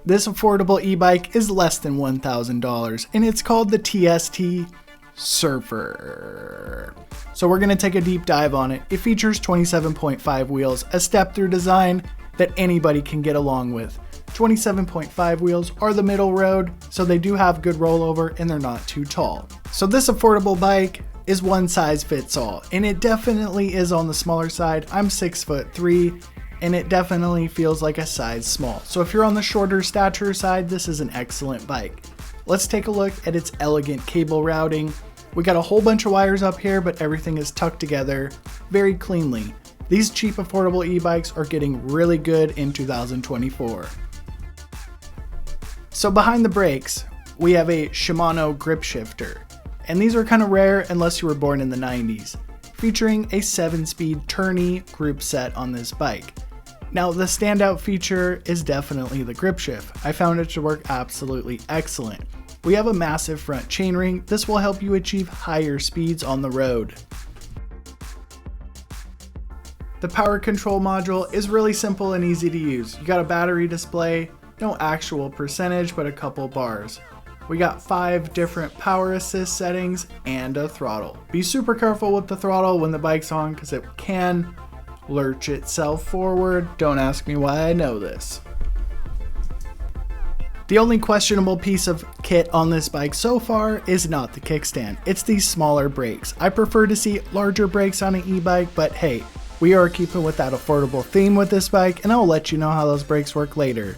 This affordable e-bike is less than $1,000 and it's called the TST Surfer. So we're going to take a deep dive on it. It features 27.5 wheels, a step-through design that anybody can get along with. 27.5 wheels are the middle road, so they do have good rollover and they're not too tall. So this affordable bike is one size fits all, and it definitely is on the smaller side. I'm 6'3", and it definitely feels like a size small. So if you're on the shorter stature side, this is an excellent bike. Let's take a look at its elegant cable routing. We got a whole bunch of wires up here, but everything is tucked together very cleanly. These cheap affordable e-bikes are getting really good in 2024. So behind the brakes, we have a Shimano grip shifter. And these are kind of rare unless you were born in the 90s, featuring a 7-speed tourney group set on this bike. Now the standout feature is definitely the grip shift. I found it to work absolutely excellent. We have a massive front chainring. This will help you achieve higher speeds on the road. The power control module is really simple and easy to use. You got a battery display, no actual percentage, but a couple bars. We got 5 different power assist settings and a throttle. Be super careful with the throttle when the bike's on because it can lurch itself forward. Don't ask me why I know this. The only questionable piece of kit on this bike so far is not the kickstand. It's these smaller brakes. I prefer to see larger brakes on an e-bike, but hey, we are keeping with that affordable theme with this bike, and I'll let you know how those brakes work later.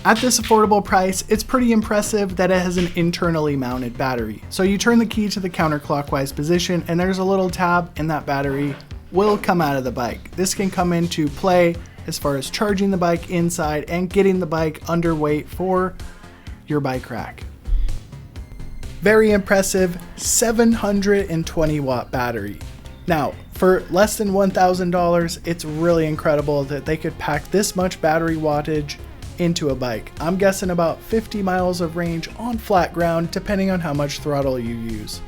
At this affordable price, it's pretty impressive that it has an internally mounted battery. So you turn the key to the counterclockwise position and there's a little tab and that battery will come out of the bike. This can come into play as far as charging the bike inside and getting the bike underweight for your bike rack. Very impressive 720 watt battery. Now, for less than $1,000, it's really incredible that they could pack this much battery wattage into a bike. I'm guessing about 50 miles of range on flat ground, depending on how much throttle you use.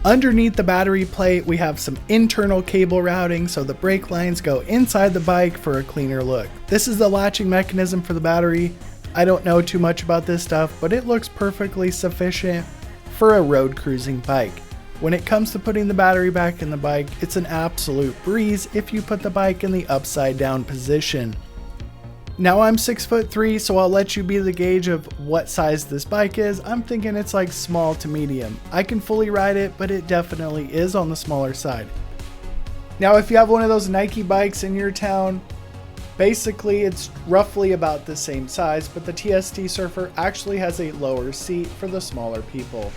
Underneath the battery plate, we have some internal cable routing, so the brake lines go inside the bike for a cleaner look. This is the latching mechanism for the battery. I don't know too much about this stuff, but it looks perfectly sufficient for a road cruising bike. When it comes to putting the battery back in the bike, it's an absolute breeze if you put the bike in the upside down position. Now I'm 6'3", so I'll let you be the gauge of what size this bike is. I'm thinking it's like small to medium. I can fully ride it, but it definitely is on the smaller side. Now if you have one of those Nike bikes in your town, basically it's roughly about the same size, but the TST Surfer actually has a lower seat for the smaller people.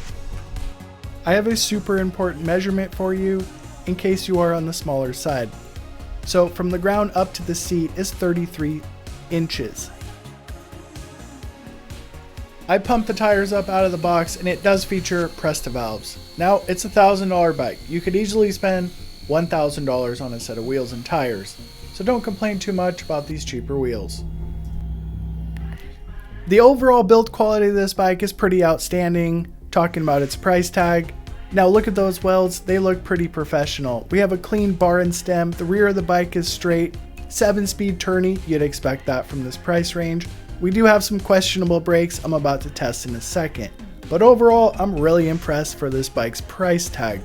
I have a super important measurement for you in case you are on the smaller side. So from the ground up to the seat is 33 inches. I pumped the tires up out of the box and it does feature Presta valves. Now it's a $1,000 bike. You could easily spend $1,000 on a set of wheels and tires. So don't complain too much about these cheaper wheels. The overall build quality of this bike is pretty outstanding. Talking about its price tag. Now look at those welds, they look pretty professional. We have a clean bar and stem. The rear of the bike is straight. 7-speed tourney, you'd expect that from this price range. We do have some questionable brakes I'm about to test in a second, but overall I'm really impressed for this bike's price tag.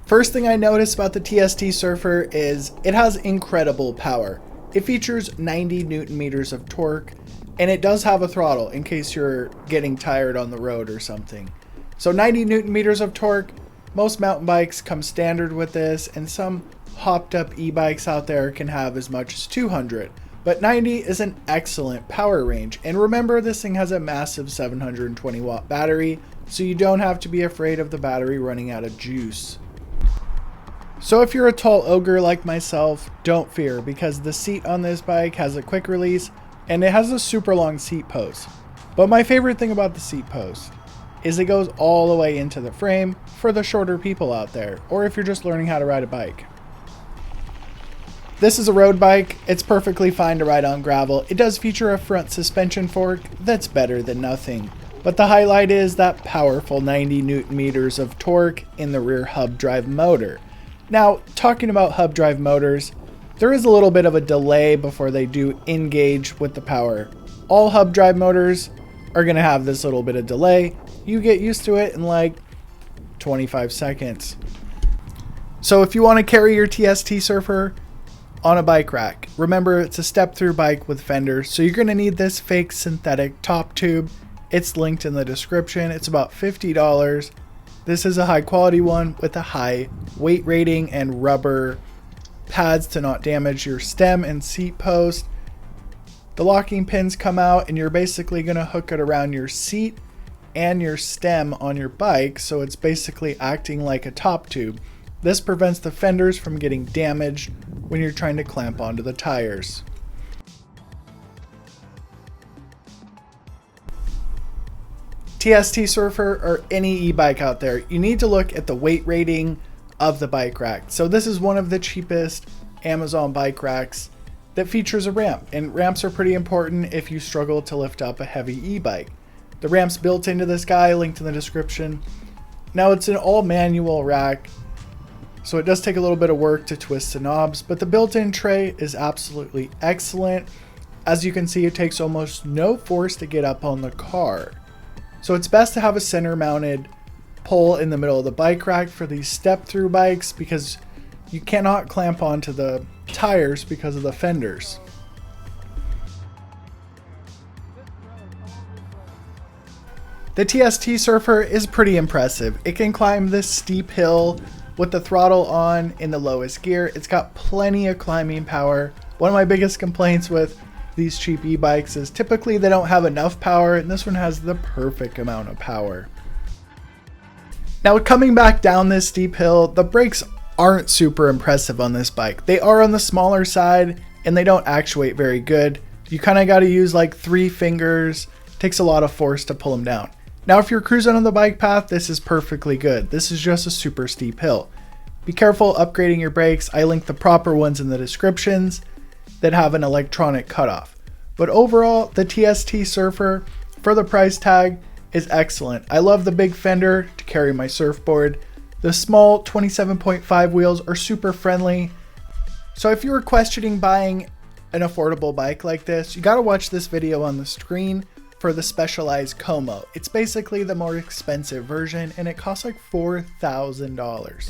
First thing I noticed about the TST Surfer is it has incredible power. It features 90 Newton meters of torque, and it does have a throttle in case you're getting tired on the road or something. So 90 Newton meters of torque, most mountain bikes come standard with this, and some hopped up e-bikes out there can have as much as 200. But 90 is an excellent power range, and remember this thing has a massive 720 watt battery, so you don't have to be afraid of the battery running out of juice. So if you're a tall ogre like myself, don't fear, because the seat on this bike has a quick release and it has a super long seat post. But my favorite thing about the seat post is it goes all the way into the frame for the shorter people out there, or if you're just learning how to ride a bike. This is a road bike. It's perfectly fine to ride on gravel. It does feature a front suspension fork that's better than nothing. But the highlight is that powerful 90 Newton meters of torque in the rear hub drive motor. Now, talking about hub drive motors, there is a little bit of a delay before they do engage with the power. All hub drive motors are going to have this little bit of delay. You get used to it in like 25 seconds. So if you want to carry your TST Surfer on a bike rack, remember it's a step-through bike with fenders, so you're going to need this fake synthetic top tube. It's linked in the description. It's about $50. This is a high quality one with a high weight rating and rubber pads to not damage your stem and seat post. The locking pins come out and you're basically going to hook it around your seat and your stem on your bike, so it's basically acting like a top tube. This prevents the fenders from getting damaged when you're trying to clamp onto the tires. TST Surfer or any e-bike out there, you need to look at the weight rating of the bike rack. So this is one of the cheapest Amazon bike racks that features a ramp, and ramps are pretty important if you struggle to lift up a heavy e-bike. The ramp's built into this guy, linked in the description. Now it's an all manual rack, so it does take a little bit of work to twist the knobs, but the built-in tray is absolutely excellent. As you can see, it takes almost no force to get up on the car. So it's best to have a center mounted pole in the middle of the bike rack for these step-through bikes, because you cannot clamp onto the tires because of the fenders. The TST Surfer is pretty impressive. It can climb this steep hill with the throttle on in the lowest gear. It's got plenty of climbing power. One of my biggest complaints with these cheap e-bikes is typically they don't have enough power, and this one has the perfect amount of power. Now, coming back down this steep hill, the brakes aren't super impressive on this bike. They are on the smaller side and they don't actuate very good. You kind of got to use like 3 fingers. It takes a lot of force to pull them down. Now, if you're cruising on the bike path, this is perfectly good. This is just a super steep hill. Be careful upgrading your brakes. I link the proper ones in the descriptions that have an electronic cutoff. But overall, the TST Surfer, for the price tag, is excellent. I love the big fender to carry my surfboard. The small 27.5 wheels are super friendly. So if you were questioning buying an affordable bike like this, you gotta watch this video on the screen for the Specialized Como. It's basically the more expensive version and it costs like $4,000.